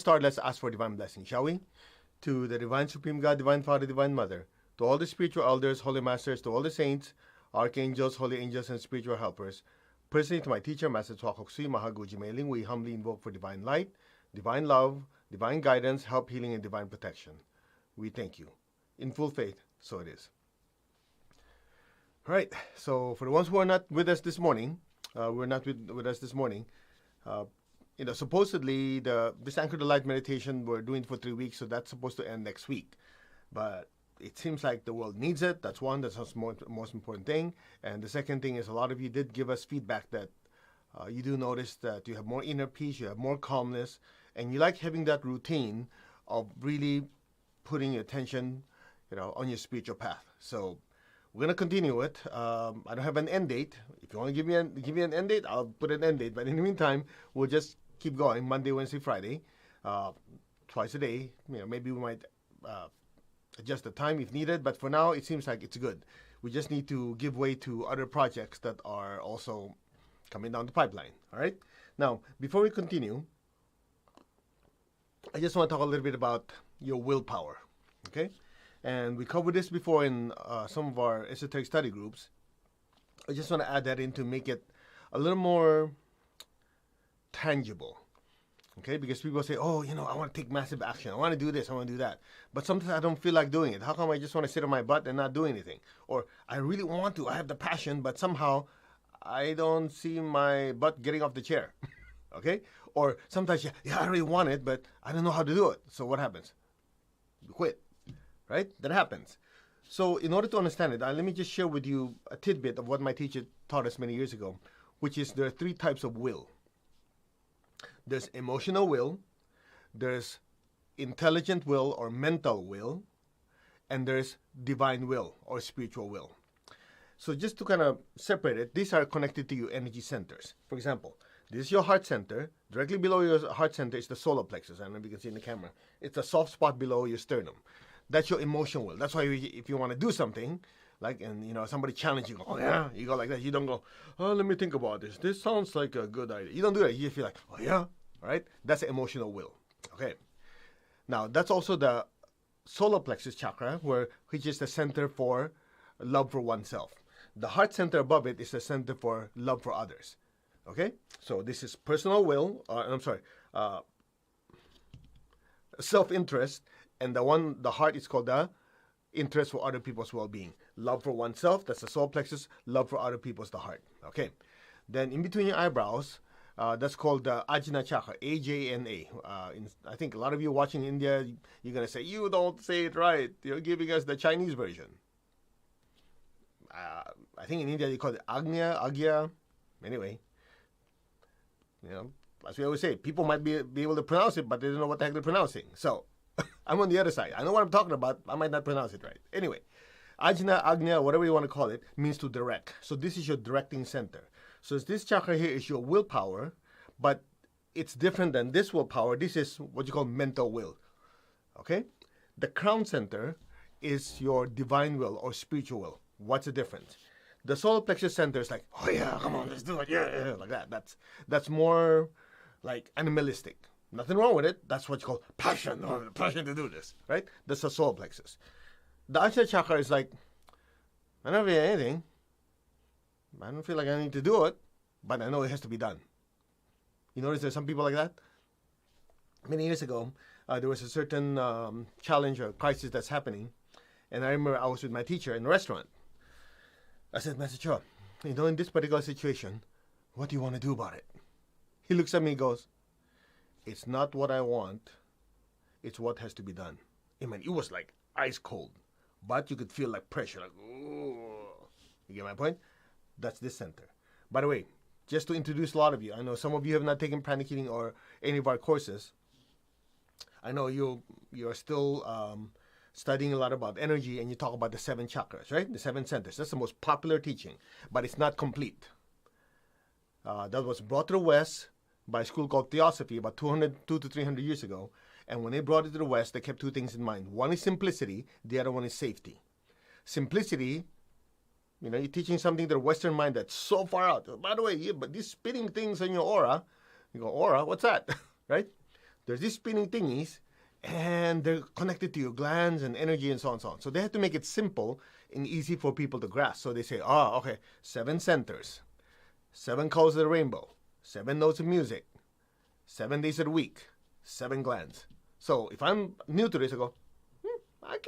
Start, let's ask for divine blessing, shall we? To the divine supreme God, divine Father, divine Mother, to all the spiritual elders, holy masters, to all the saints, archangels, holy angels, and spiritual helpers, personally to my teacher, Master Twakoksui Mahaguji Mailing, we humbly invoke for divine light, divine love, divine guidance, help, healing, and divine protection. We thank you. In full faith, so it is. All right, so for the ones who are not with us this morning, with us this morning, uh, supposedly this Anchor the Light meditation we're doing for 3 weeks, so that's supposed to end next week. But it seems like the world needs it. That's one. That's the most important thing. And the second thing is a lot of you did give us feedback that you do notice that you have more inner peace, you have more calmness, and you like having that routine of really putting your attention, on your spiritual path. So we're gonna continue it. I don't have an end date. If you want to give me an end date, I'll put an end date. But in the meantime, we'll just keep going Monday, Wednesday, Friday, twice a day. Maybe we might adjust the time if needed. But for now, it seems like it's good. We just need to give way to other projects that are also coming down the pipeline. All right. Now, before we continue, I just want to talk a little bit about your willpower. Okay. And we covered this before in some of our esoteric study groups. I just want to add that in to make it a little more tangible. Okay, because people say, oh, I want to take massive action. I want to do this, I want to do that. But sometimes I don't feel like doing it. How come I just want to sit on my butt and not do anything? Or I really want to, I have the passion, but somehow I don't see my butt getting off the chair. Okay? Or sometimes, yeah, I really want it, but I don't know how to do it. So what happens? You quit. Right? That happens. So in order to understand it, let me just share with you a tidbit of what my teacher taught us many years ago, which is there are 3 types of will. There's emotional will, there's intelligent will or mental will, and there's divine will or spiritual will. So just to kind of separate it, these are connected to your energy centers. For example, this is your heart center. Directly below your heart center is the solar plexus. I don't know if you can see in the camera. It's a soft spot below your sternum. That's your emotional will. That's why if you want to do something, somebody challenges you, oh yeah, you go like that. You don't go, oh, let me think about this. This sounds like a good idea. You don't do that. You feel like, oh yeah, all right? That's the emotional will. Okay. Now, that's also the solar plexus chakra, which is the center for love for oneself. The heart center above it is the center for love for others. Okay? So this is personal will, self-interest, and the heart is called the interest for other people's well-being. Love for oneself, that's the solar plexus. Love for other people's the heart. Okay. Then in between your eyebrows, that's called the Ajna chakra, AJNA. I think a lot of you watching in India, you're going to say, you don't say it right. You're giving us the Chinese version. I think in India they call it Agya. Anyway, as we always say, people might be able to pronounce it, but they don't know what the heck they're pronouncing. So I'm on the other side. I know what I'm talking about. I might not pronounce it right. Anyway, Ajna, Agnya, whatever you want to call it, means to direct. So this is your directing center. So this chakra here is your willpower, but it's different than this willpower. This is what you call mental will. Okay? The crown center is your divine will or spiritual will. What's the difference? The solar plexus center is like, oh yeah, come on, let's do it, yeah, like that. That's more like animalistic. Nothing wrong with it. That's what you call passion, or the passion to do this, right? That's the solar plexus. The Ajna chakra is like, I don't feel anything. I don't feel like I need to do it, but I know it has to be done. You notice there's some people like that? Many years ago, there was a certain challenge or crisis that's happening, and I remember I was with my teacher in a restaurant. I said, Master Cho, in this particular situation, what do you want to do about it? He looks at me and goes, it's not what I want, it's what has to be done. I mean, it was like ice cold, but you could feel like pressure, like, ooh. You get my point? That's this center. By the way, just to introduce a lot of you, I know some of you have not taken pranic healing or any of our courses. I know you're still studying a lot about energy, and you talk about the 7 chakras, right? The 7 centers. That's the most popular teaching, but it's not complete. That was brought to the West by a school called Theosophy about 200 to 300 years ago. And when they brought it to the West, they kept 2 things in mind. One is simplicity. The other one is safety. Simplicity, you're teaching something to the Western mind that's so far out. By the way, but these spinning things in your aura, you go, aura, what's that? Right? there's these spinning thingies, and they're connected to your glands and energy and so on and so on. So they have to make it simple and easy for people to grasp. So they say, oh, okay, 7 centers, 7 colors of the rainbow, 7 notes of music, 7 days of the week, 7 glands. So if I'm new to this, I go, I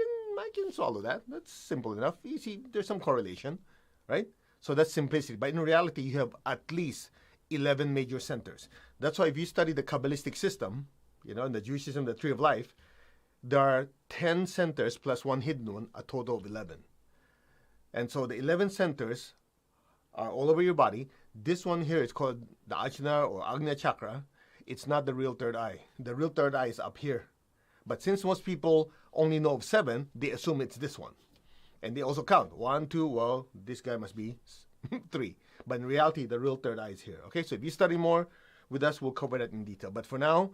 can swallow that. That's simple enough. You see, there's some correlation, right? So that's simplicity. But in reality, you have at least 11 major centers. That's why if you study the Kabbalistic system, in the Jewish system, the Tree of Life, there are 10 centers plus 1 hidden one, a total of 11. And so the 11 centers are all over your body. This one here is called the Ajna or Agnya Chakra. It's not the real third eye. The real third eye is up here. But since most people only know of 7, they assume it's this one. And they also count. 1, 2, well, this guy must be 3. But in reality, the real third eye is here. Okay, so if you study more with us, we'll cover that in detail. But for now,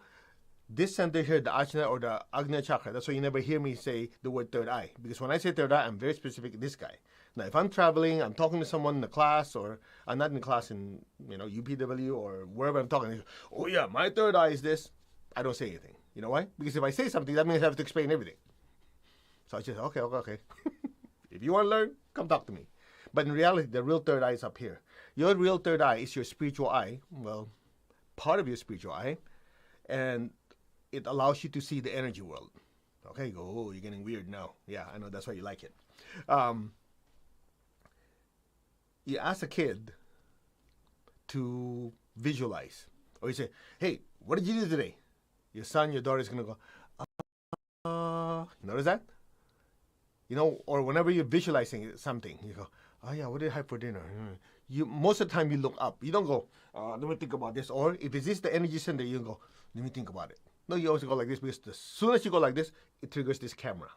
this center here, the Ajna or the Agnya Chakra, that's why you never hear me say the word third eye. Because when I say third eye, I'm very specific, this guy. Now, if I'm traveling, I'm talking to someone in the class, or I'm not in class in, UPW or wherever I'm talking, oh yeah, my third eye is this, I don't say anything. You know why? Because if I say something, that means I have to explain everything. So I just, okay. If you want to learn, come talk to me. But in reality, the real third eye is up here. Your real third eye is your spiritual eye. Well, part of your spiritual eye. And it allows you to see the energy world. Okay, you go, oh, you're getting weird now. Yeah, I know, that's why you like it. You ask a kid to visualize. Or you say, hey, what did you do today? Your son, your daughter is going to go, notice that? Or whenever you're visualizing something, you go, oh yeah, what did I have for dinner? Most of the time you look up. You don't go, let me think about this. Or if it's this the energy center, you go, let me think about it. No, you always go like this, because as soon as you go like this, it triggers this camera.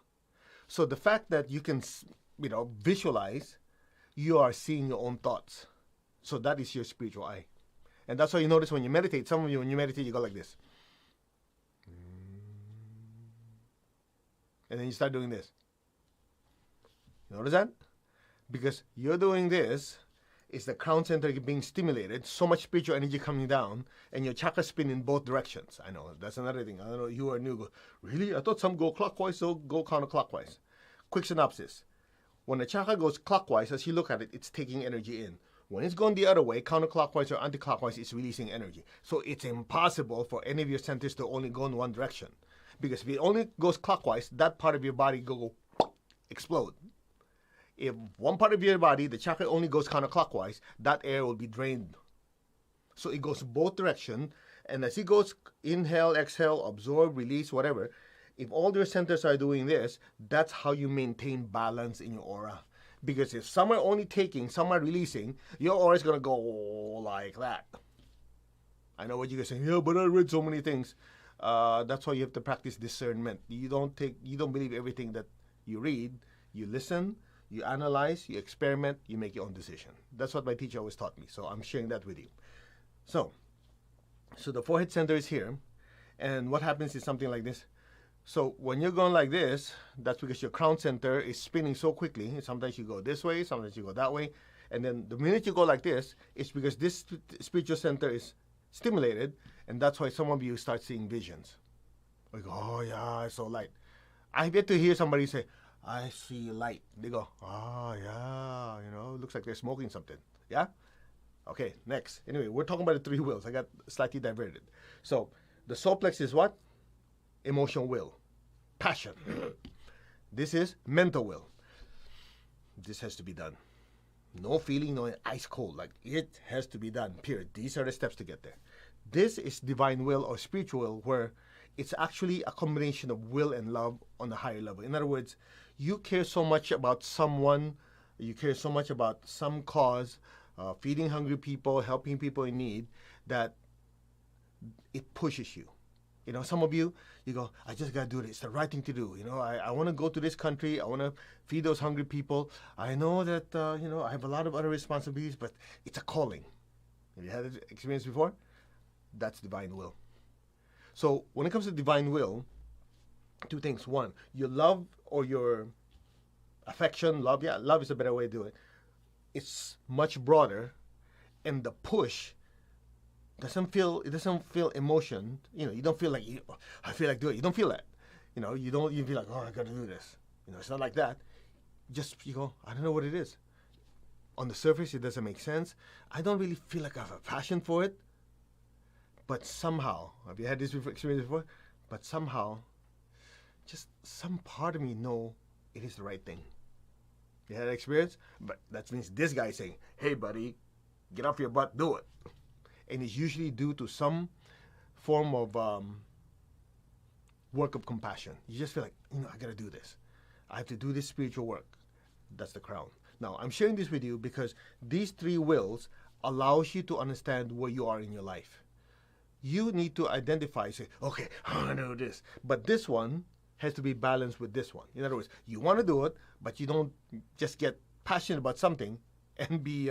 So the fact that you can, visualize, you are seeing your own thoughts. So that is your spiritual eye. And that's why you notice when you meditate, some of you, when you meditate, you go like this. And then you start doing this. You notice that? Because you're doing this, it's the crown center being stimulated, so much spiritual energy coming down, and your chakra spin in both directions. I know, that's another thing. I don't know, you are new. Go, really? I thought some go clockwise, so go counterclockwise. Quick synopsis. When the chakra goes clockwise, as you look at it, it's taking energy in. When it's going the other way, counterclockwise or anti-clockwise, it's releasing energy. So it's impossible for any of your centers to only go in one direction. Because if it only goes clockwise, that part of your body go explode. If one part of your body, the chakra only goes counterclockwise, that air will be drained. So it goes both directions, and as it goes inhale, exhale, absorb, release, whatever, if all your centers are doing this, that's how you maintain balance in your aura. Because if some are only taking, some are releasing, your aura is going to go like that. I know what you guys are saying, yeah, but I read so many things. That's why you have to practice discernment. You don't believe everything that you read. You listen, you analyze, you experiment, you make your own decision. That's what my teacher always taught me. So I'm sharing that with you. So the forehead center is here. And what happens is something like this. So when you're going like this, that's because your crown center is spinning so quickly. Sometimes you go this way, sometimes you go that way. And then the minute you go like this, it's because this spiritual center is stimulated. And that's why some of you start seeing visions. We go, oh yeah, it's so light. I've yet to hear somebody say, I see light. They go, oh yeah, it looks like they're smoking something. Yeah? Okay, next. Anyway, we're talking about the 3 wills. I got slightly diverted. So the solar plexus is what? Emotional will. Passion. This is mental will. This has to be done. No feeling, no ice cold. Like, it has to be done, period. These are the steps to get there. This is divine will or spiritual will, where it's actually a combination of will and love on a higher level. In other words, you care so much about someone, you care so much about some cause, feeding hungry people, helping people in need, that it pushes you. Some of you, you go, I just got to do it. It's the right thing to do. I want to go to this country. I want to feed those hungry people. I know that, I have a lot of other responsibilities, but it's a calling. Have you had that experience before? That's divine will. So when it comes to divine will, 2 things. 1, your love or your affection, love is a better way to do it. It's much broader, and the push it doesn't feel emotion. You don't feel like, I feel like doing it. You don't feel that. You don't even feel like, oh, I got to do this. It's not like that. Just, you go, I don't know what it is. On the surface, it doesn't make sense. I don't really feel like I have a passion for it. But somehow, have you had this experience before? But somehow, just some part of me know it is the right thing. You had that experience? But that means this guy is saying, hey, buddy, get off your butt, do it. And it's usually due to some form of work of compassion. You just feel like, I got to do this. I have to do this spiritual work. That's the crown. Now, I'm sharing this with you because these three wills allows you to understand where you are in your life. You need to identify, say, okay, I want to do this. But this one has to be balanced with this one. In other words, you want to do it, but you don't just get passionate about something and be,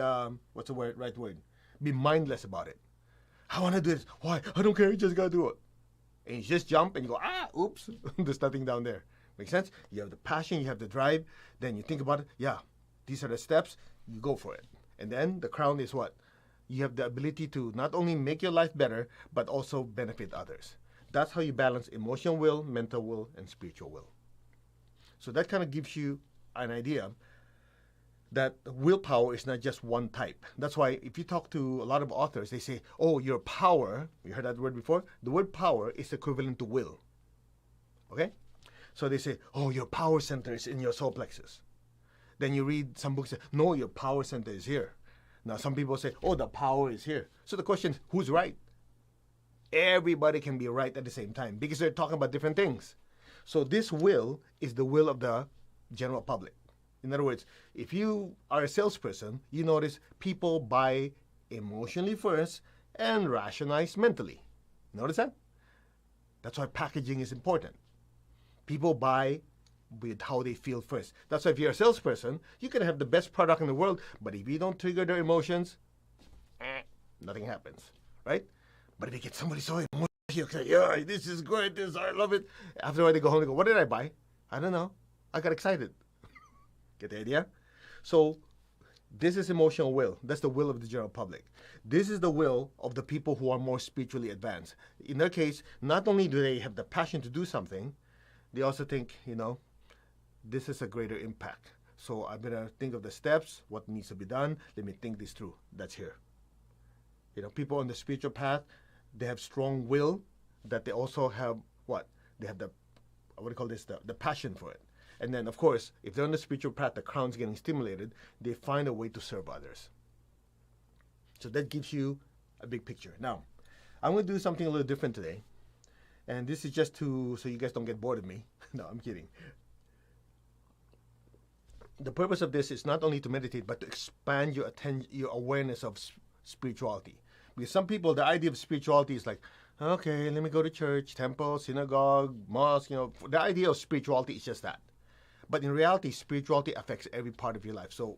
what's the right word? Be mindless about it. I want to do this. Why? I don't care. You just got to do it. And you just jump and you go, oops, there's nothing down there. Make sense? You have the passion, you have the drive, then you think about it. Yeah, these are the steps, you go for it. And then the crown is what? You have the ability to not only make your life better, but also benefit others. That's how you balance emotional will, mental will, and spiritual will. So that kind of gives you an idea that willpower is not just one type. That's why if you talk to a lot of authors, they say, oh, your power, you heard that word before? The word power is equivalent to will. Okay? So they say, oh, your power center is in your solar plexus. Then you read some books that say, no, your power center is here. Now some people say, oh, the power is here. So the question is, who's right? Everybody can be right at the same time because they're talking about different things. So this will is the will of the general public. In other words, if you are a salesperson, you notice people buy emotionally first and rationalize mentally. Notice that? That's why packaging is important. People buy with how they feel first. That's why if you're a salesperson, you can have the best product in the world, but if you don't trigger their emotions, nothing happens, right? But if you get somebody so emotional, you say, yeah, this is great, I love it. After a while, they go home and go, what did I buy? I don't know. I got excited. Get the idea? So this is emotional will. That's the will of the general public. This is the will of the people who are more spiritually advanced. In their case, not only do they have the passion to do something, they also think, this is a greater impact. So I better think of the steps, what needs to be done. Let me think this through. That's here. People on the spiritual path, they have strong will that they also have what? They have the passion for it. And then, of course, if they're on the spiritual path, the crown's getting stimulated, they find a way to serve others. So that gives you a big picture. Now, I'm going to do something a little different today. And this is just so you guys don't get bored of me. No, I'm kidding. The purpose of this is not only to meditate, but to expand your awareness of spirituality. Because some people, the idea of spirituality is like, okay, let me go to church, temple, synagogue, mosque. The idea of spirituality is just that. But in reality, spirituality affects every part of your life. So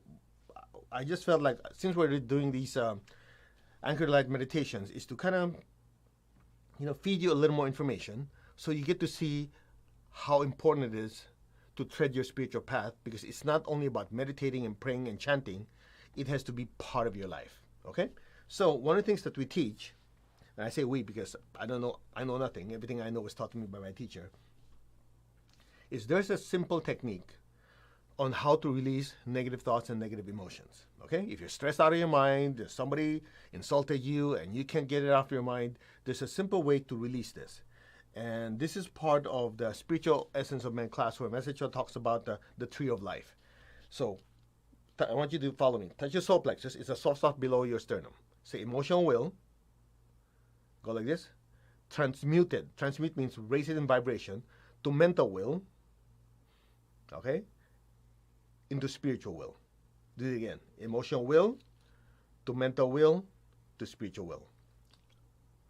I just felt like, since we're doing these anchored light meditations, is to kind of, feed you a little more information so you get to see how important it is to tread your spiritual path, because it's not only about meditating and praying and chanting, it has to be part of your life. Okay? So one of the things that we teach, and I say we because I know nothing, everything I know was taught to me by my teacher, is there's a simple technique on how to release negative thoughts and negative emotions. Okay? If you're stressed out of your mind, there's somebody insulted you and you can't get it off your mind, there's a simple way to release this. And this is part of the Spiritual Essence of Man class where Message talks about the tree of life. So I want you to follow me. Touch your solar plexus. It's a soft spot below your sternum. Say emotional will. Go like this. Transmuted. Transmute means raise it in vibration to mental will. Okay? Into spiritual will. Do it again. Emotional will to mental will to spiritual will.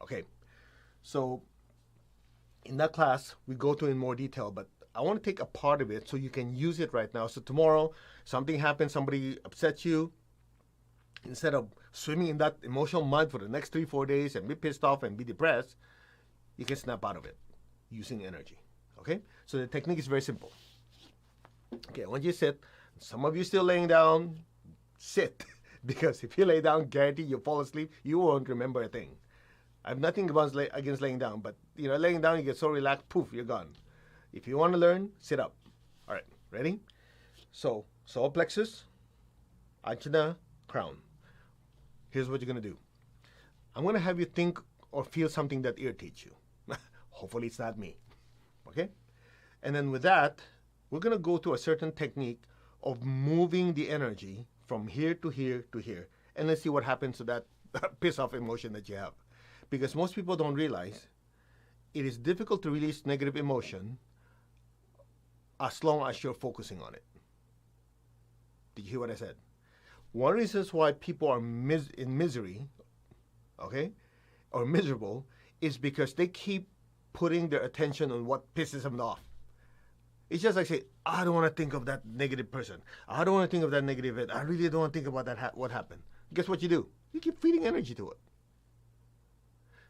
Okay. So in that class, we go to in more detail, but I want to take a part of it so you can use it right now. So tomorrow, something happens, somebody upsets you, instead of swimming in that emotional mud for the next 3-4 days and be pissed off and be depressed, you can snap out of it using energy. Okay? So the technique is very simple. Okay, I want you to sit. Some of you still laying down, sit. Because if you lay down, guarantee you'll fall asleep, you won't remember a thing. I have nothing against laying down, but laying down, you get so relaxed, poof, you're gone. If you want to learn, sit up. All right, ready? So, solar plexus, ajna, crown. Here's what you're going to do. I'm going to have you think or feel something that irritates you. Hopefully it's not me. Okay? And then with that, we're going to go to a certain technique of moving the energy from here to here to here. And let's see what happens to that piss off emotion that you have. Because most people don't realize it is difficult to release negative emotion as long as you're focusing on it. Did you hear what I said? One reason why people are in misery, okay, or miserable, is because they keep putting their attention on what pisses them off. It's just like say, I don't want to think of that negative person. I don't want to think of that negative event. I really don't want to think about that what happened. Guess what you do? You keep feeding energy to it.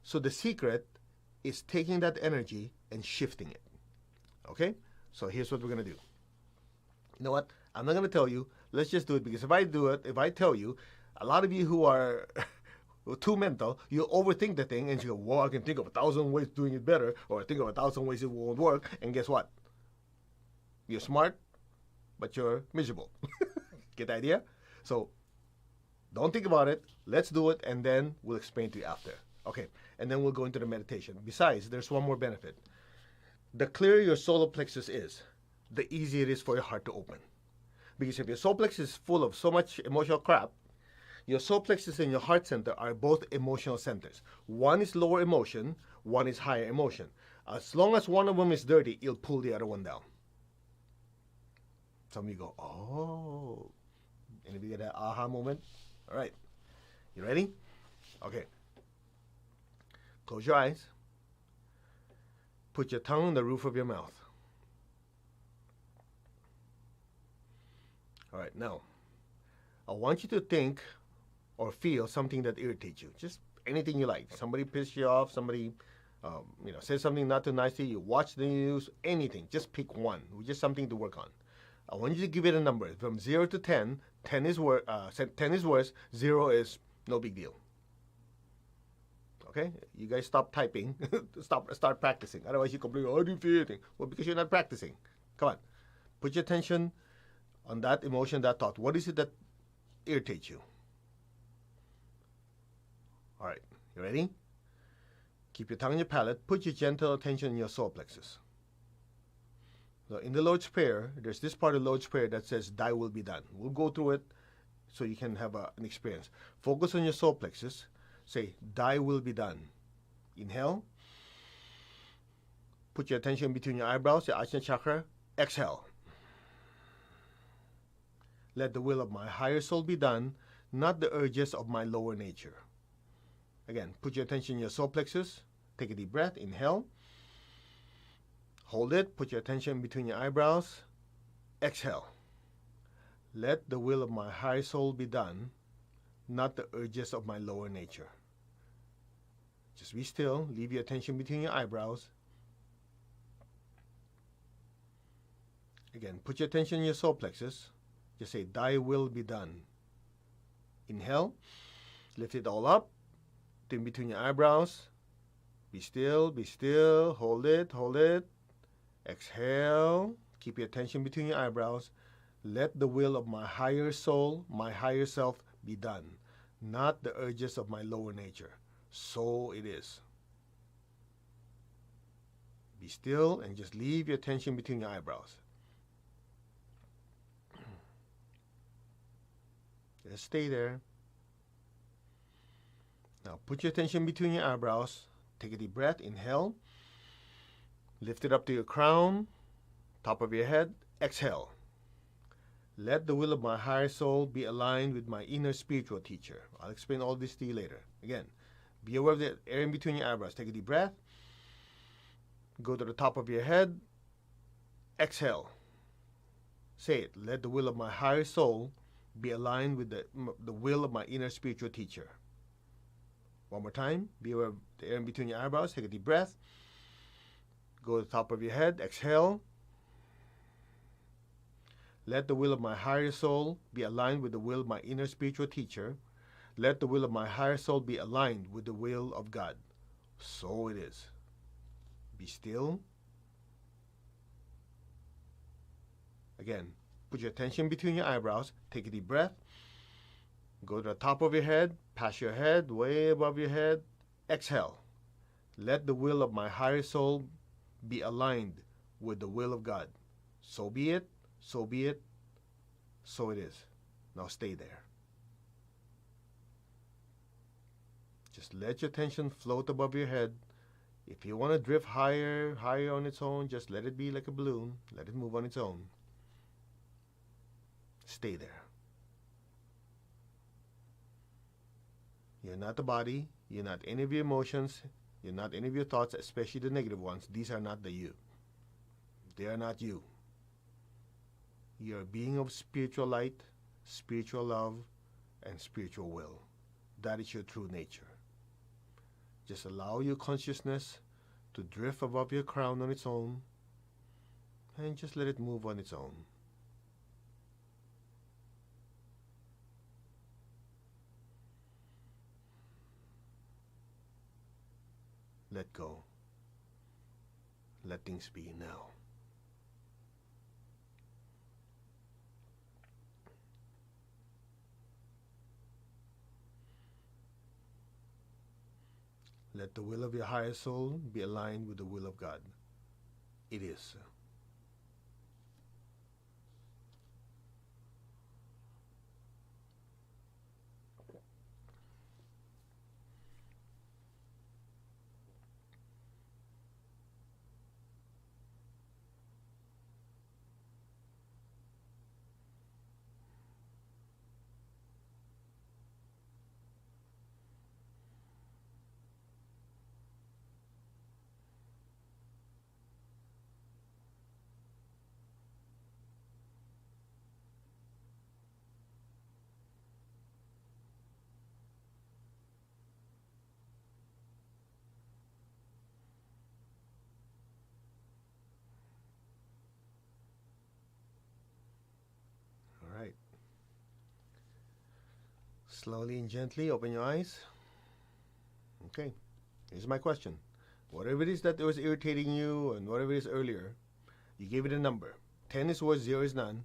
So the secret is taking that energy and shifting it. Okay? So here's what we're going to do. You know what? I'm not going to tell you. Let's just do it, because if I do it, if I tell you, a lot of you who are too mental, you overthink the thing and you go, well, I can think of 1,000 ways of doing it better, or I think of 1,000 ways it won't work, and guess what? You're smart, but you're miserable. Get the idea? So don't think about it. Let's do it, and then we'll explain to you after. Okay, and then we'll go into the meditation. Besides, there's one more benefit. The clearer your solar plexus is, the easier it is for your heart to open. Because if your solar plexus is full of so much emotional crap, your solar plexus and your heart center are both emotional centers. One is lower emotion, one is higher emotion. As long as one of them is dirty, it'll pull the other one down. Some of you go, oh. Anybody get that aha moment? All right. You ready? Okay. Close your eyes. Put your tongue on the roof of your mouth. All right, now, I want you to think or feel something that irritates you. Just anything you like. Somebody pissed you off, somebody said something not too nice to you, you watch the news, anything. Just pick one, just something to work on. I want you to give it a number. From 0 to 10, 10 is worse, 0 is no big deal. Okay? You guys stop typing. Start practicing. Otherwise you complain, oh, I didn't feel anything. Well, because you're not practicing. Come on. Put your attention on that emotion, that thought. What is it that irritates you? All right. You ready? Keep your tongue on your palate. Put your gentle attention in your solar plexus. So in the Lord's Prayer, there's this part of the Lord's Prayer that says, thy will be done. We'll go through it so you can have an experience. Focus on your solar plexus. Say, thy will be done. Inhale. Put your attention between your eyebrows, your Ajna Chakra. Exhale. Let the will of my higher soul be done, not the urges of my lower nature. Again, put your attention in your solar plexus. Take a deep breath. Inhale. Hold it. Put your attention between your eyebrows. Exhale. Let the will of my higher soul be done, not the urges of my lower nature. Just be still. Leave your attention between your eyebrows. Again, put your attention in your solar plexus. Just say, thy will be done. Inhale. Lift it all up. In between your eyebrows. Be still, be still. Hold it, hold it. Exhale. Keep your attention between your eyebrows. Let the will of my higher soul, my higher self, be done, not the urges of my lower nature. So it is. Be still and just leave your attention between your eyebrows. Just stay there. Now put your attention between your eyebrows. Take a deep breath. Inhale. Lift it up to your crown, top of your head. Exhale. Let the will of my higher soul be aligned with my inner spiritual teacher. I'll explain all this to you later. Again, be aware of the air in between your eyebrows. Take a deep breath. Go to the top of your head. Exhale. Say it. Let the will of my higher soul be aligned with the will of my inner spiritual teacher. One more time. Be aware of the air in between your eyebrows. Take a deep breath. Go to the top of your head. Exhale. Let the will of my higher soul be aligned with the will of my inner spiritual teacher. Let the will of my higher soul be aligned with the will of God. So it is. Be still. Again, put your attention between your eyebrows. Take a deep breath. Go to the top of your head, past your head, way above your head. Exhale. Let the will of my higher soul be aligned with the will of God. So be it, so be it, so it is. Now stay there. Just let your attention float above your head. If you want to drift higher, higher on its own, just let it be like a balloon. Let it move on its own. Stay there. You're not the body. You're not any of your emotions. You're not any of your thoughts, especially the negative ones. These are not the you. They are not you. You're a being of spiritual light, spiritual love, and spiritual will. That is your true nature. Just allow your consciousness to drift above your crown on its own, and just let it move on its own. Let go. Let things be now. Let the will of your higher soul be aligned with the will of God. It is. All right. Slowly and gently open your eyes. Okay. Here's my question. Whatever it is that was irritating you and whatever it is earlier, you gave it a number. 10 is worse, 0 is none.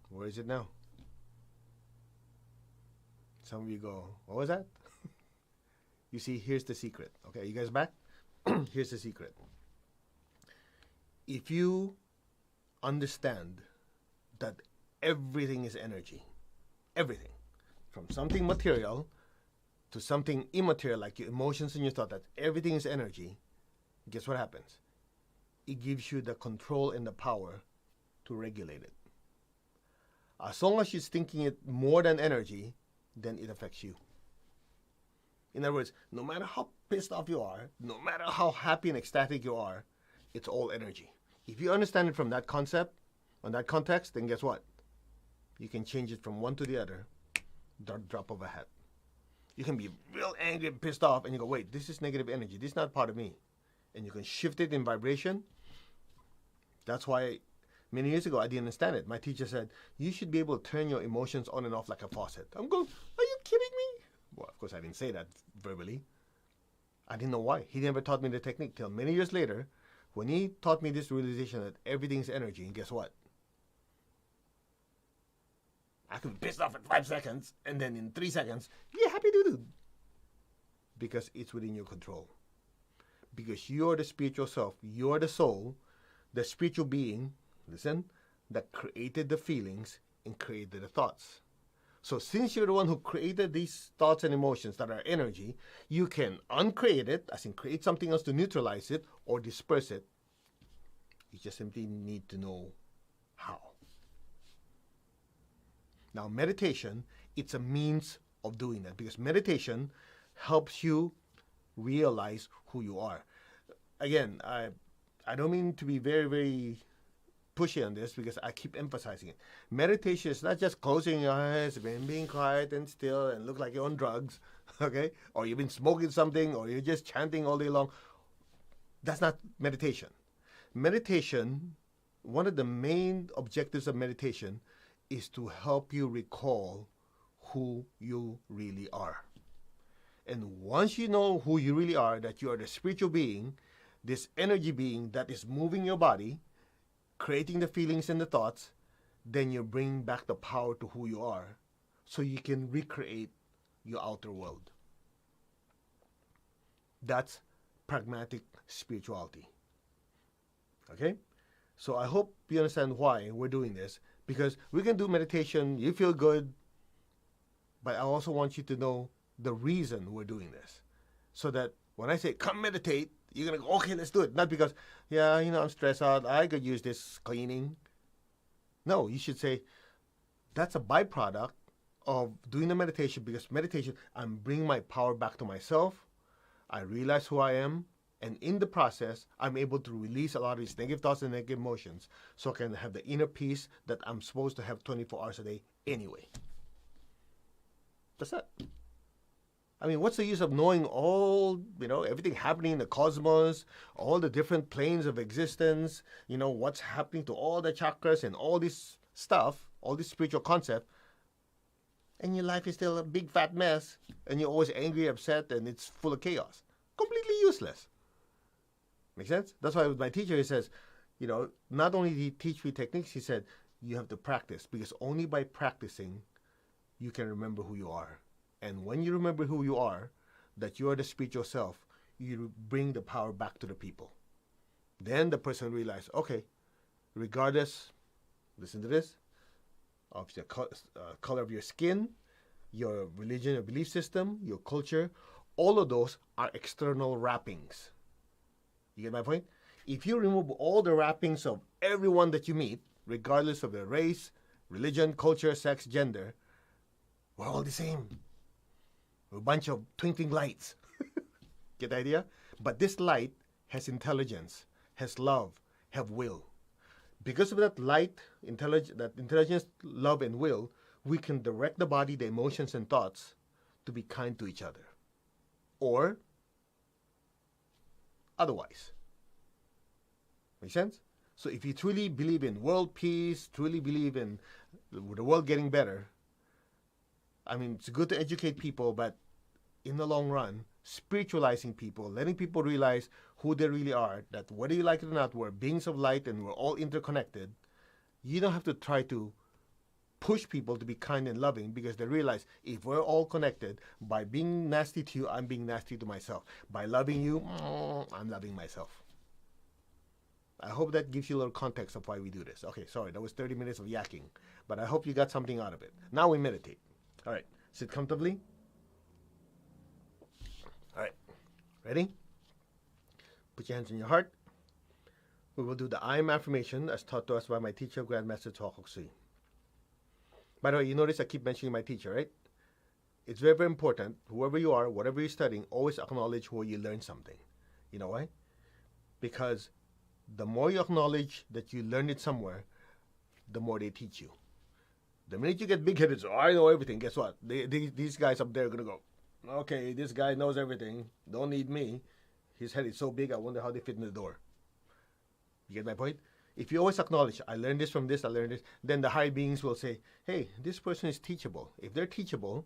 Where is it now? Some of you go, what was that? You see, here's the secret. Okay, you guys back? Here's the secret. If you understand that everything is energy, everything, from something material to something immaterial like your emotions and your thought, that everything is energy, guess what happens? It gives you the control and the power to regulate it. As long as you're thinking it more than energy, then it affects you. In other words, no matter how pissed off you are, no matter how happy and ecstatic you are, it's all energy. If you understand it from that concept, on that context, then guess what? You can change it from one to the other, drop of a hat. You can be real angry and pissed off, and you go, wait, this is negative energy. This is not part of me. And you can shift it in vibration. That's why many years ago I didn't understand it. My teacher said, you should be able to turn your emotions on and off like a faucet. I'm going, are you kidding me? Well, of course I didn't say that verbally. I didn't know why. He never taught me the technique till many years later when he taught me this realization that everything's energy. And guess what? I could be pissed off in 5 seconds, and then in 3 seconds, yeah, happy doo-doo. Because it's within your control. Because you're the spiritual self, you're the soul, the spiritual being, listen, that created the feelings and created the thoughts. So since you're the one who created these thoughts and emotions that are energy, you can uncreate it, as in create something else to neutralize it or disperse it. You just simply need to know how. Now, meditation, it's a means of doing that, because meditation helps you realize who you are. Again, I don't mean to be very, very pushy on this, because I keep emphasizing it. Meditation is not just closing your eyes and being quiet and still and look like you're on drugs, okay? Or you've been smoking something, or you're just chanting all day long. That's not meditation. Meditation, one of the main objectives of meditation is to help you recall who you really are. And once you know who you really are, that you are the spiritual being, this energy being that is moving your body, creating the feelings and the thoughts, then you bring back the power to who you are so you can recreate your outer world. That's pragmatic spirituality. Okay? So I hope you understand why we're doing this, because we can do meditation, you feel good, but I also want you to know the reason we're doing this. So that when I say, come meditate, you're going to go, okay, let's do it. Not because, yeah, I'm stressed out, I could use this cleaning. No, you should say, that's a byproduct of doing the meditation, because meditation, I'm bringing my power back to myself. I realize who I am. And in the process, I'm able to release a lot of these negative thoughts and negative emotions so I can have the inner peace that I'm supposed to have 24 hours a day anyway. That's it. I mean, what's the use of knowing all, everything happening in the cosmos, all the different planes of existence, what's happening to all the chakras and all this stuff, all this spiritual concept, and your life is still a big fat mess, and you're always angry, upset, and it's full of chaos. Completely useless. Make sense? That's why with my teacher, he says, not only did he teach me techniques, he said, you have to practice, because only by practicing, you can remember who you are. And when you remember who you are, that you are the spiritual self, you bring the power back to the people. Then the person realizes, okay, regardless, listen to this, of the color of your skin, your religion, your belief system, your culture, all of those are external wrappings. You get my point? If you remove all the wrappings of everyone that you meet, regardless of their race, religion, culture, sex, gender, we're all the same. We're a bunch of twinkling lights. Get the idea? But this light has intelligence, has love, have will. Because of that light, that intelligence, love, and will, we can direct the body, the emotions, and thoughts to be kind to each other. Or otherwise. Make sense? So if you truly believe in world peace, truly believe in the world getting better, I mean, it's good to educate people, but in the long run, spiritualizing people, letting people realize who they really are, that whether you like it or not, we're beings of light and we're all interconnected. You don't have to try to push people to be kind and loving, because they realize if we're all connected, by being nasty to you, I'm being nasty to myself. By loving you, I'm loving myself. I hope that gives you a little context of why we do this. Okay, sorry, that was 30 minutes of yakking, but I hope you got something out of it. Now we meditate. All right, sit comfortably. All right, ready? Put your hands on your heart. We will do the I am affirmation as taught to us by my teacher, Grandmaster Chokoksui. By the way, you notice I keep mentioning my teacher, right? It's very, very important. Whoever you are, whatever you're studying, always acknowledge where you learn something. You know why? Because the more you acknowledge that you learned it somewhere, the more they teach you. The minute you get big-headed, so I know everything, guess what? These guys up there are going to go, okay, this guy knows everything. Don't need me. His head is so big, I wonder how they fit in the door. You get my point? If you always acknowledge, I learned this from this, I learned this, then the higher beings will say, hey, this person is teachable. If they're teachable,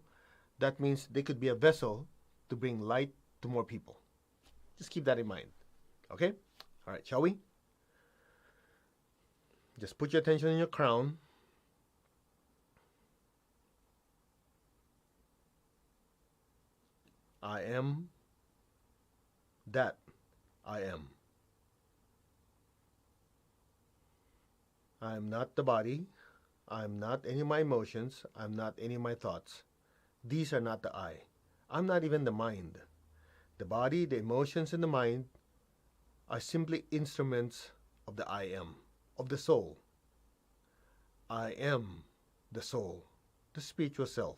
that means they could be a vessel to bring light to more people. Just keep that in mind. Okay? All right, shall we? Just put your attention on your crown. I am that I am. I am not the body. I am not any of my emotions. I'm not any of my thoughts. These are not the I. I'm not even the mind. The body, the emotions, and the mind are simply instruments of the I am, of the soul. I am the soul, the spiritual self.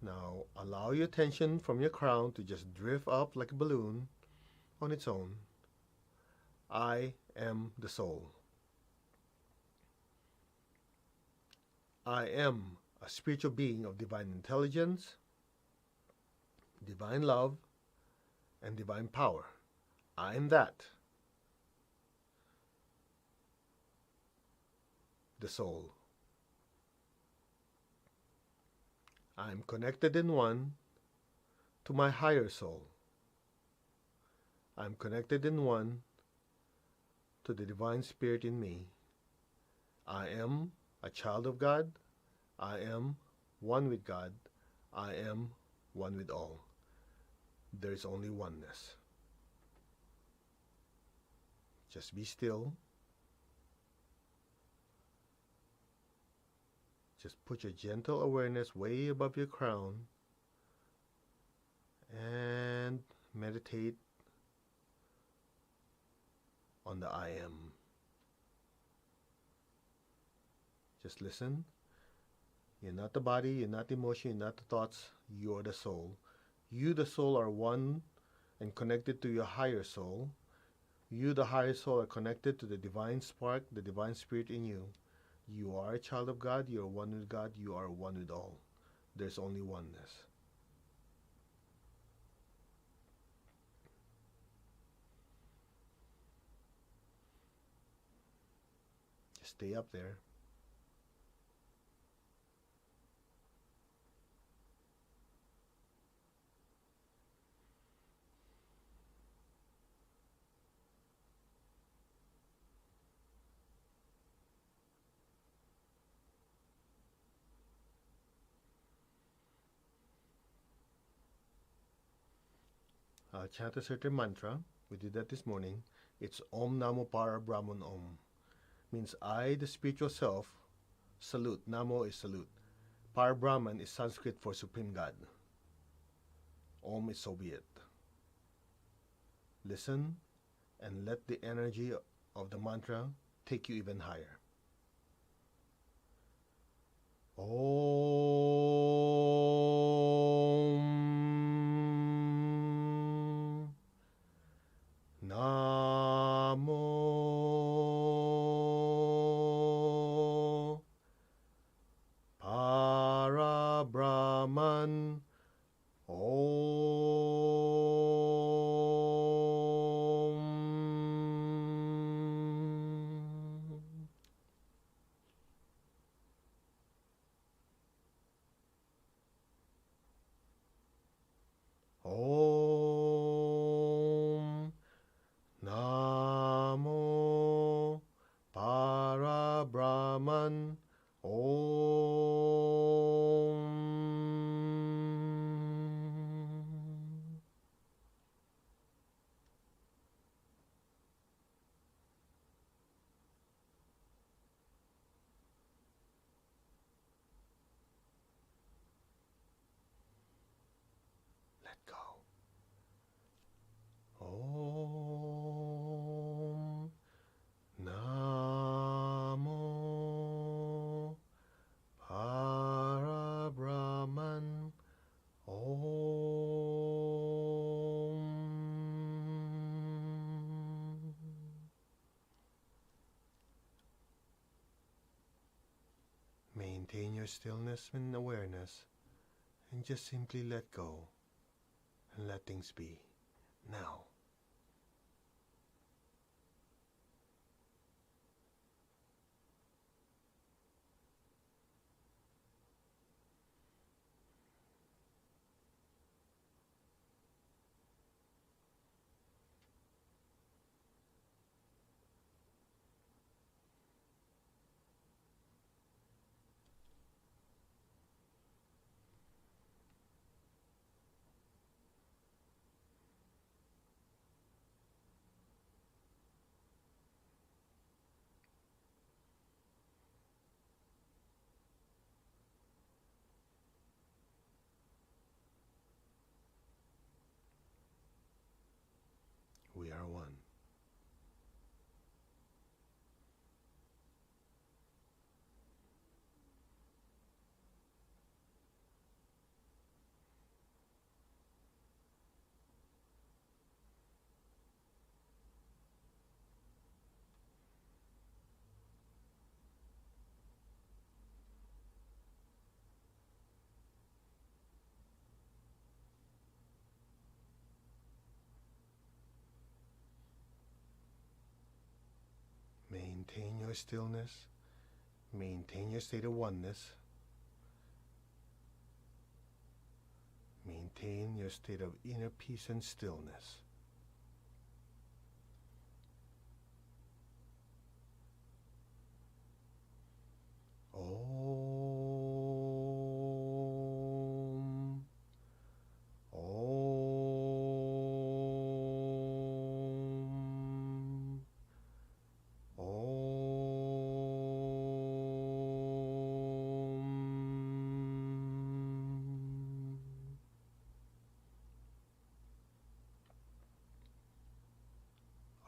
Now, allow your attention from your crown to just drift up like a balloon on its own. I am the soul. I am a spiritual being of divine intelligence, divine love, and divine power. I am that. The soul. I am connected in one to my higher soul. I'm connected in one to the Divine Spirit in me. I am a child of God. I am one with God. I am one with all. There is only oneness. Just be still. Just put your gentle awareness way above your crown and meditate on the I am. Just listen. You're not the body, you're not the emotion, you're not the thoughts, you're the soul. You, the soul, are one and connected to your higher soul. You, the higher soul, are connected to the divine spark, the divine spirit in you. You are a child of God, you are one with God, you are one with all. There's only oneness. Just stay up there. Chant a certain mantra. We did that this morning. It's Om Namo Para Brahman Om. Means I, the spiritual self, salute. Namo is salute. Para Brahman is Sanskrit for Supreme God. Om is so be it. Listen and let the energy of the mantra take you even higher. Om Namo Para Brahman Om Namo Para Brahman Om. Let go. Om Namo Para Brahman Om. Maintain your stillness and awareness and just simply let go and let things be now. We are one. Maintain your stillness. Maintain your state of oneness. Maintain your state of inner peace and stillness. Om. Om. Om.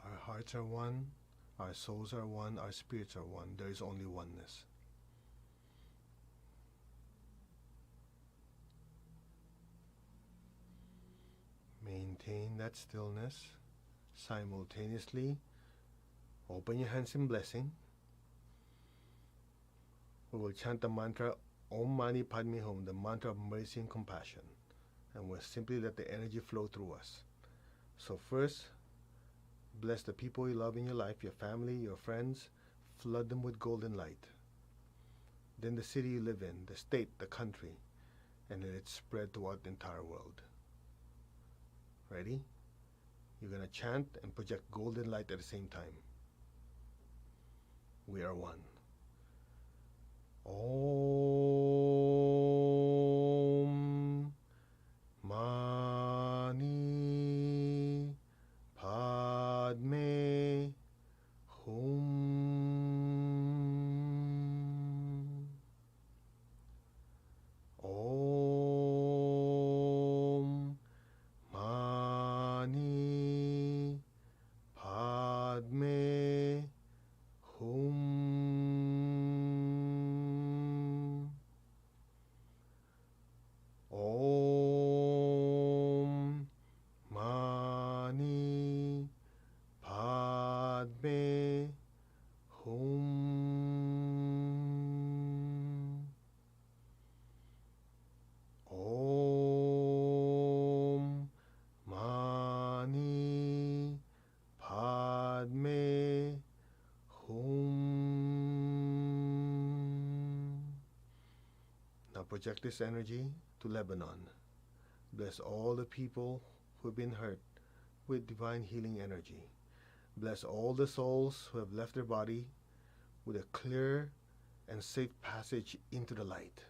Our hearts are one, our souls are one, our spirits are one. There is only oneness. Maintain that stillness. Simultaneously, open your hands in blessing. We will chant the mantra Om Mani Padme Hum, the mantra of mercy and compassion. And we'll simply let the energy flow through us. So first, bless the people you love in your life, your family, your friends. Flood them with golden light. Then the city you live in, the state, the country, and let it spread throughout the entire world. Ready? You're going to chant and project golden light at the same time. We are one. Om Mani Padme Hum. Om Mani Padme Hum. Om Mani Padme Hum. Om Mani Padme Hum. Now project this energy to Lebanon. Bless all the people who have been hurt with divine healing energy. Bless all the souls who have left their body with a clear and safe passage into the light.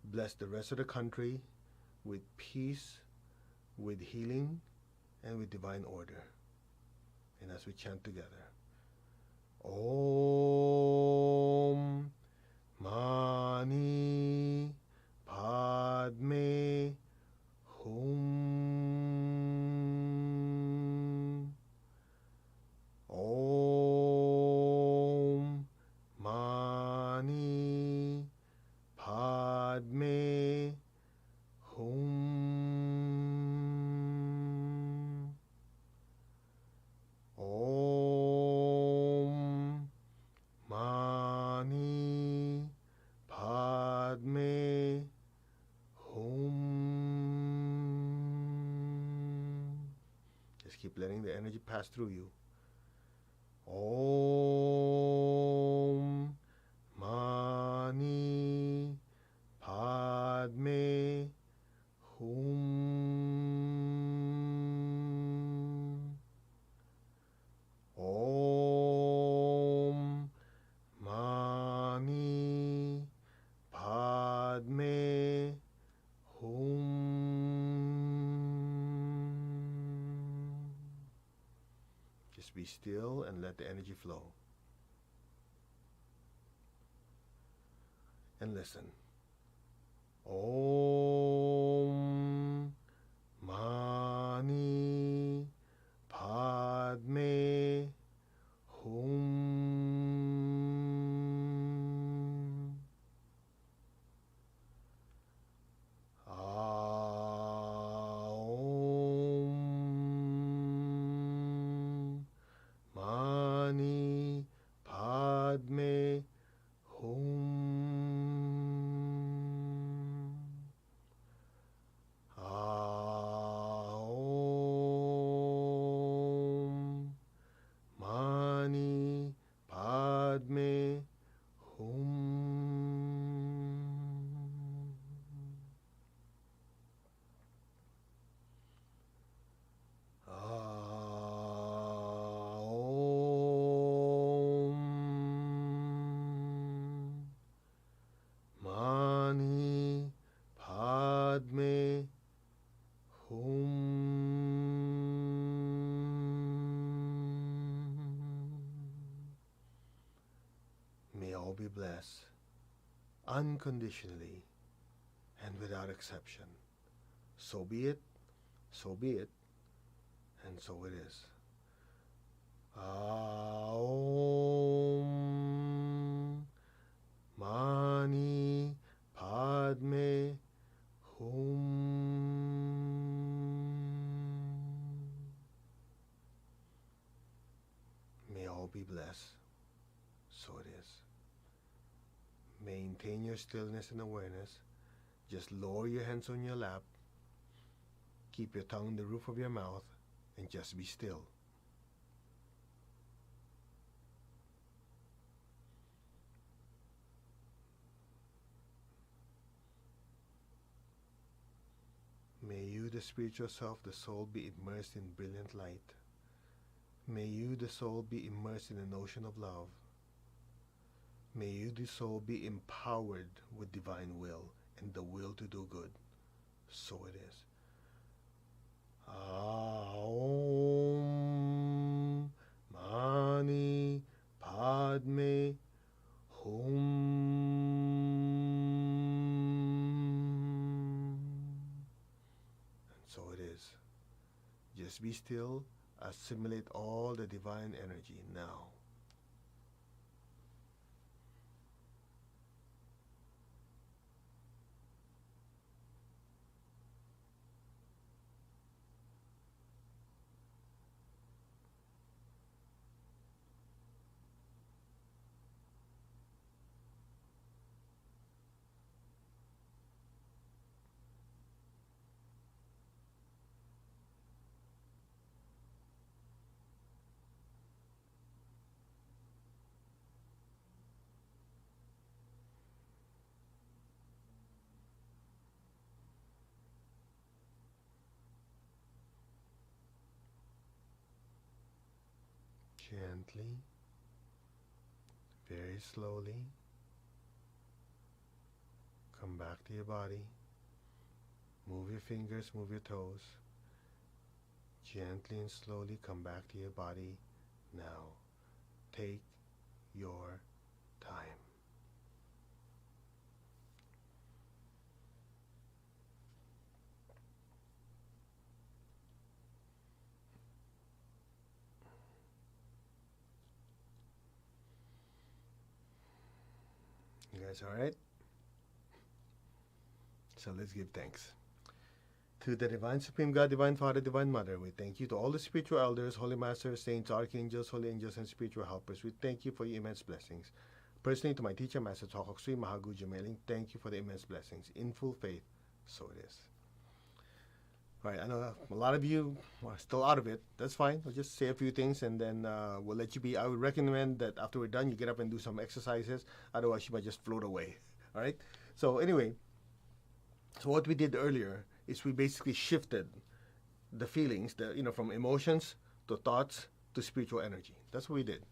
Bless the rest of the country with peace, with healing, and with divine order. And as we chant together, Om Mani Padme Hum. Om Mani Padme Hum. Om Mani Padme Hum. Just keep letting the energy pass through you. Om Mani Padme Hum. Om Mani Padme Hum. Just be still and let the energy flow. And listen. Om Mani Padme Hum. Om Mani Padme Hum. Om all be blessed unconditionally and without exception. So be it, so be it, and so it is. Aum Mani Padme Hum. May all be blessed. So it is. Maintain your stillness and awareness. Just lower your hands on your lap. Keep your tongue in the roof of your mouth and just be still. May you, the spiritual self, the soul, be immersed in brilliant light. May you, the soul, be immersed in an ocean of love. May you, the soul, be empowered with divine will and the will to do good. So it is. Aum Mani Padme Hum. And so it is. Just be still. Assimilate all the divine energy now. Gently, very slowly, come back to your body. Move your fingers, move your toes. Gently and slowly come back to your body now. Take your time. You guys all right? So let's give thanks. To the Divine Supreme God, Divine Father, Divine Mother, we thank you. To all the spiritual elders, holy masters, saints, archangels, holy angels, and spiritual helpers, we thank you for your immense blessings. Personally, to my teacher, Master Tokok Sri Mahagu Jameling, thank you for the immense blessings. In full faith, so it is. All right, I know a lot of you are still out of it. That's fine. I'll just say a few things and then we'll let you be. I would recommend that after we're done, you get up and do some exercises. Otherwise, you might just float away. All right? So anyway, so what we did earlier is we basically shifted the feelings, from emotions to thoughts to spiritual energy. That's what we did.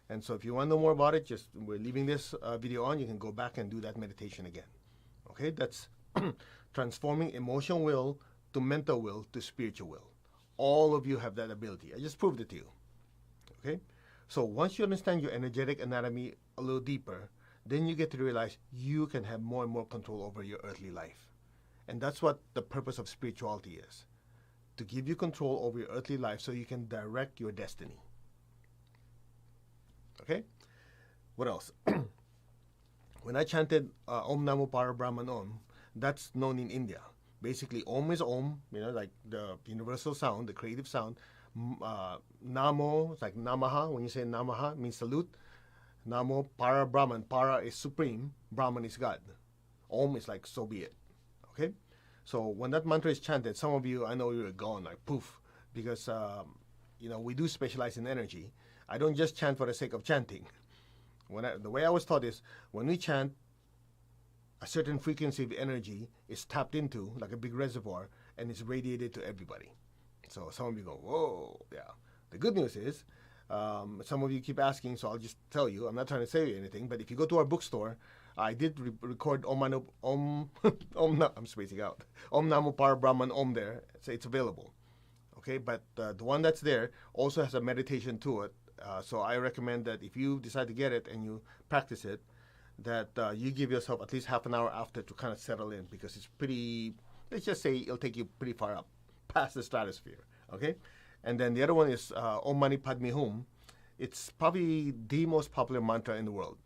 And so if you want to know more about it, we're leaving this video on. You can go back and do that meditation again. Okay? That's transforming emotional will to mental will to spiritual will. All of you have that ability. I just proved it to you. Okay? So once you understand your energetic anatomy a little deeper, then you get to realize you can have more and more control over your earthly life. And that's what the purpose of spirituality is. To give you control over your earthly life so you can direct your destiny. Okay? What else? When I chanted Om Namo Parabrahman Om, that's known in India. Basically, Om is Om, like the universal sound, the creative sound. Namo, it's like Namaha. When you say Namaha, it means salute. Namo, Para Brahman. Para is supreme, Brahman is God. Om is like so be it. Okay? So when that mantra is chanted, some of you, I know you're gone, like poof, because, we do specialize in energy. I don't just chant for the sake of chanting. The way I was taught is, when we chant, a certain frequency of energy is tapped into, like a big reservoir, and it's radiated to everybody. So some of you go, whoa, yeah. The good news is, some of you keep asking, so I'll just tell you. I'm not trying to say anything, but if you go to our bookstore, I did record I'm spacing out. Om Namo Parabrahman Om there, so it's available. Okay, but the one that's there also has a meditation to it. So I recommend that if you decide to get it and you practice it, that you give yourself at least half an hour after to kind of settle in, because it's pretty, let's just say it'll take you pretty far up past the stratosphere. Okay? And then the other one is Om Mani Padme Hum. It's probably the most popular mantra in the world.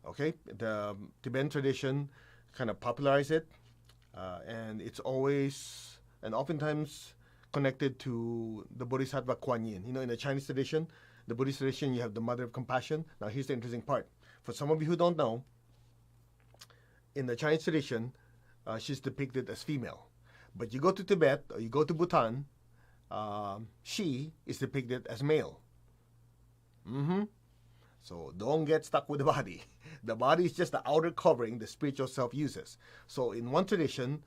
Okay? The Tibetan tradition kind of popularized it, and it's always and oftentimes connected to the Bodhisattva Kuan Yin. You know, in the Chinese tradition, the Buddhist tradition, you have the Mother of Compassion. Now, here's the interesting part. For some of you who don't know, in the Chinese tradition, she's depicted as female. But you go to Tibet or you go to Bhutan, she is depicted as male. So don't get stuck with the body. The body is just the outer covering the spiritual self uses. So in one tradition,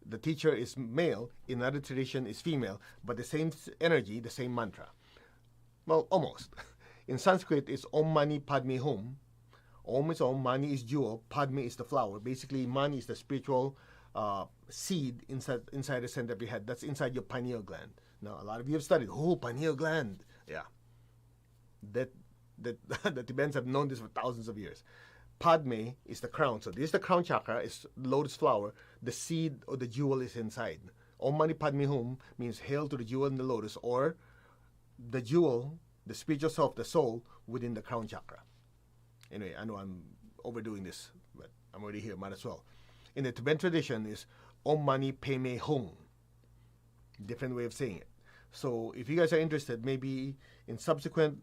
the teacher is male, in another tradition is female, but the same energy, the same mantra. Well, almost. In Sanskrit, it's Om Mani Padme Hum. Om is Om, Mani is jewel, Padme is the flower. Basically, Mani is the spiritual seed inside the center of your head. That's inside your pineal gland. Now, a lot of you have studied, pineal gland. Yeah. The Tibetans have known this for thousands of years. Padme is the crown. So this is the crown chakra, it's lotus flower. The seed or the jewel is inside. Om Mani Padme Hum means hail to the jewel in the lotus, or the jewel, the spiritual self, the soul, within the crown chakra. Anyway, I know I'm overdoing this, but I'm already here, might as well. In the Tibetan tradition is Om Mani Padme Hum. Different way of saying it. So if you guys are interested, maybe in subsequent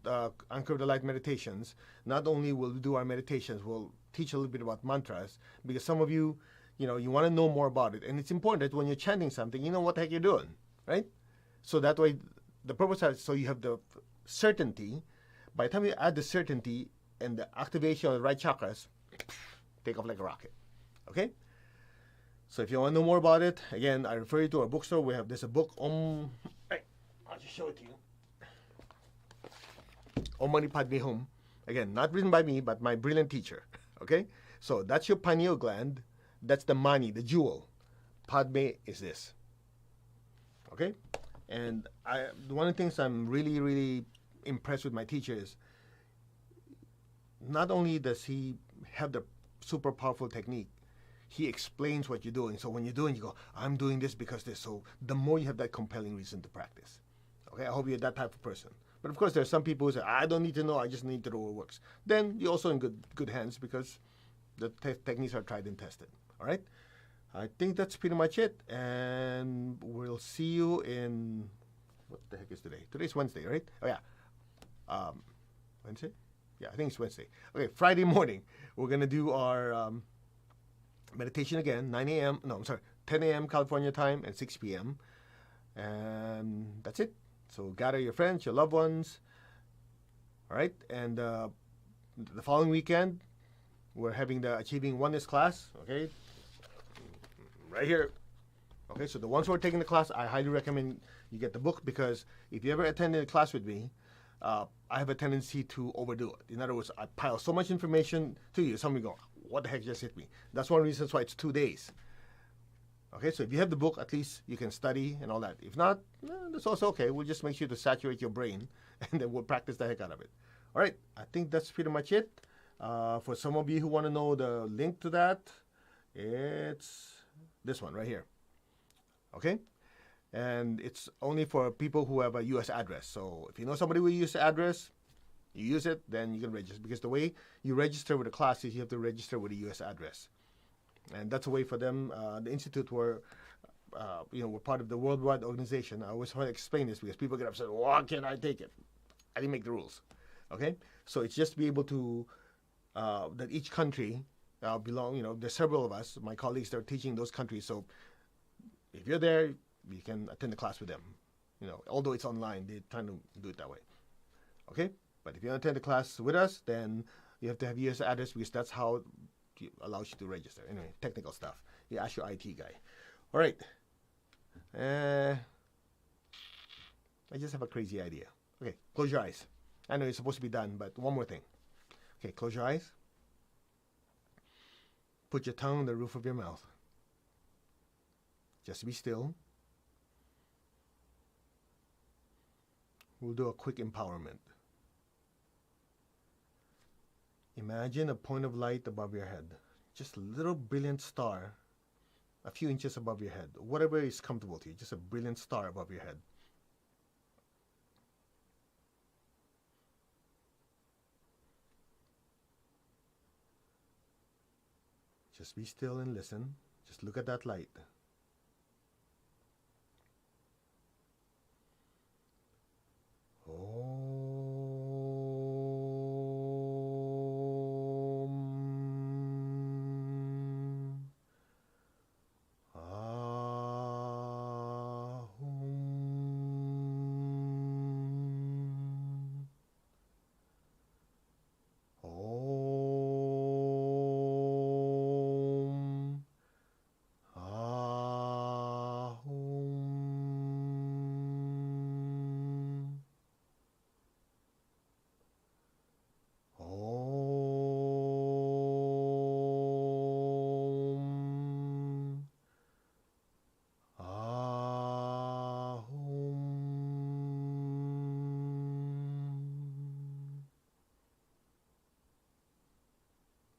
Anchor of the Light meditations, not only will we do our meditations, we'll teach a little bit about mantras, because some of you, you want to know more about it. And it's important that when you're chanting something, you know what the heck you're doing, right? So that way, the purpose is so you have the certainty. By the time you add the certainty and the activation of the right chakras, take off like a rocket. Okay? So if you want to know more about it, again, I refer you to our bookstore. There's a book, I'll just show it to you. Om Mani Padme Hum. Again, not written by me, but my brilliant teacher. Okay? So that's your pineal gland. That's the Mani, the jewel. Padme is this. Okay? And one of the things I'm really, really impressed with my teacher is not only does he have the super powerful technique, he explains what you're doing. So when you're doing, you go, I'm doing this because this. So the more you have that compelling reason to practice. Okay, I hope you're that type of person. But of course, there are some people who say, I don't need to know, I just need to know what works. Then you're also in good hands, because the techniques are tried and tested. All right? I think that's pretty much it. And we'll see you in, what the heck is today? Today's Wednesday, right? Oh, yeah. Wednesday? Yeah, I think it's Wednesday. Okay, Friday morning, we're going to do our meditation again, 10 a.m. California time and 6 p.m. And that's it. So gather your friends, your loved ones. All right? And the following weekend, we're having the Achieving Oneness class, okay? Right here. Okay, so the ones who are taking the class, I highly recommend you get the book, because if you ever attended a class with me, I have a tendency to overdo it. In other words, I pile so much information to you, somebody go, what the heck just hit me? That's one of the reasons why it's 2 days. Okay, so if you have the book, at least you can study and all that. If not, that's also okay. We'll just make sure to saturate your brain, and then we'll practice the heck out of it. All right, I think that's pretty much it. For some of you who want to know the link to that, it's this one right here. Okay? And it's only for people who have a U.S. address. So if you know somebody with a U.S. address, you use it, then you can register. Because the way you register with the class is you have to register with a U.S. address. And that's a way for them. The Institute we're part of the worldwide organization. I always want to explain this because people get upset. Why can't I take it? I didn't make the rules. Okay? So it's just to be able to, that each country there's several of us, my colleagues that are teaching those countries. So if you're there, you can attend the class with them. Although it's online, they're trying to do it that way. Okay? But if you want to attend the class with us, then you have to have U.S. address, because that's how it allows you to register. Anyway, technical stuff. You ask your IT guy. All right. I just have a crazy idea. Okay, close your eyes. I know it's supposed to be done, but one more thing. Okay, close your eyes. Put your tongue on the roof of your mouth. Just be still. We'll do a quick empowerment. Imagine a point of light above your head. Just a little brilliant star a few inches above your head. Whatever is comfortable to you. Just a brilliant star above your head. Just be still and listen. Just look at that light.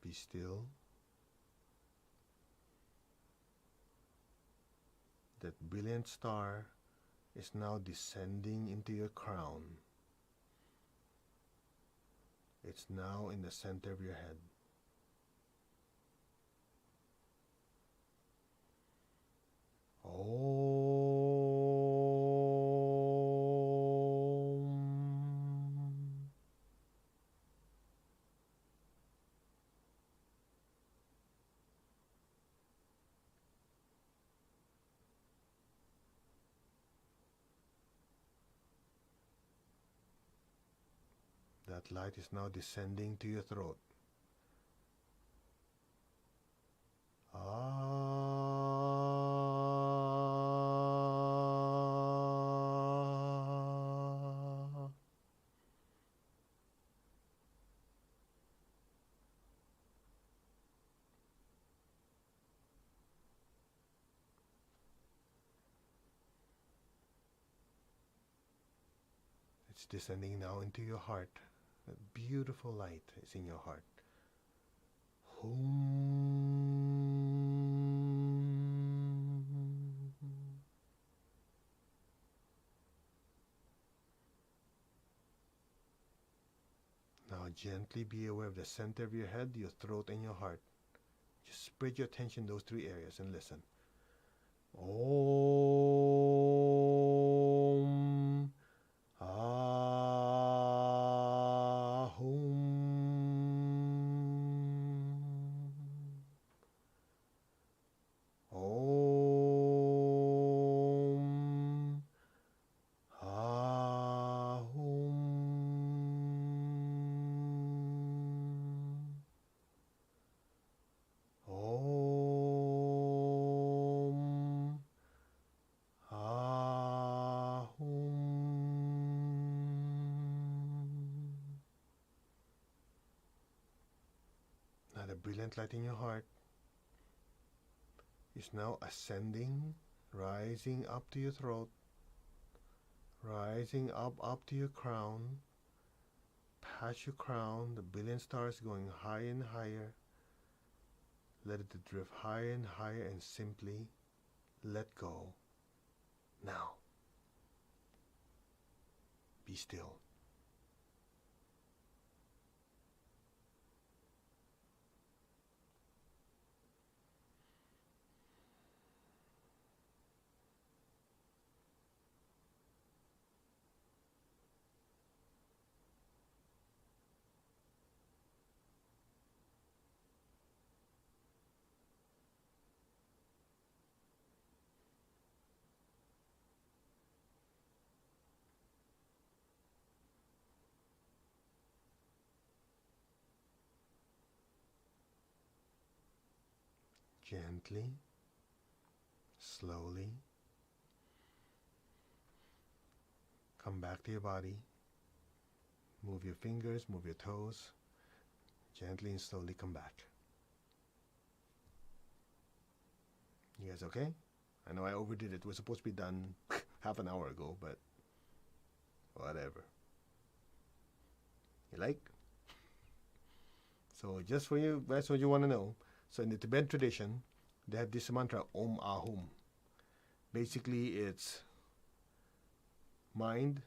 Be still. That brilliant star is now descending into your crown. It's now in the center of your head. That light is now descending to your throat. It's descending now into your heart. A beautiful light is in your heart. Now gently be aware of the center of your head, your throat, and your heart. Just spread your attention to those three areas and listen. Om. Now the brilliant light in your heart is now ascending, rising up to your throat, rising up to your crown, past your crown. The brilliant stars going higher and higher. Let it drift higher and higher and simply let go. Now, be still. Gently, slowly, come back to your body. Move your fingers, move your toes. Gently and slowly come back. You guys okay? I know I overdid it. We're supposed to be done half an hour ago, but whatever. You like? So just for you, that's what you want to know. So in the Tibetan tradition, they have this mantra, Om Ahum. Basically, it's mind,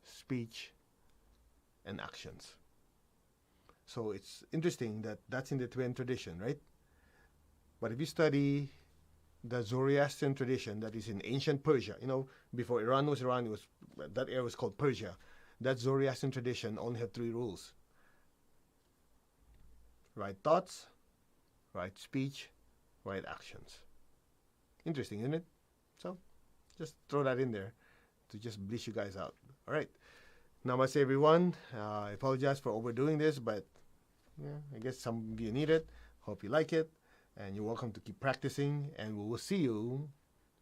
speech, and actions. So it's interesting that that's in the Tibetan tradition, right? But if you study the Zoroastrian tradition that is in ancient Persia, before Iran was Iran, that area was called Persia. That Zoroastrian tradition only had 3 rules: right thoughts, right speech, right actions. Interesting, isn't it? So just throw that in there to just bleach you guys out. All right. Namaste, everyone. I apologize for overdoing this, but I guess some of you need it. Hope you like it. And you're welcome to keep practicing. And we will see you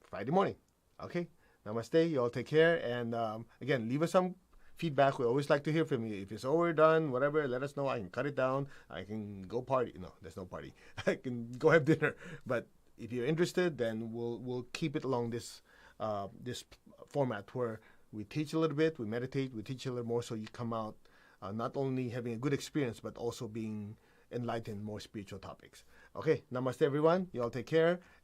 Friday morning. Okay? Namaste. You all take care. And again, leave us some feedback. We always like to hear from you. If it's overdone, whatever, let us know. I can cut it down. I can go party. No, there's no party. I can go have dinner. But if you're interested, then we'll keep it along this this format where we teach a little bit, we meditate, we teach a little more, so you come out not only having a good experience, but also being enlightened more spiritual topics. Okay, namaste everyone. You all take care,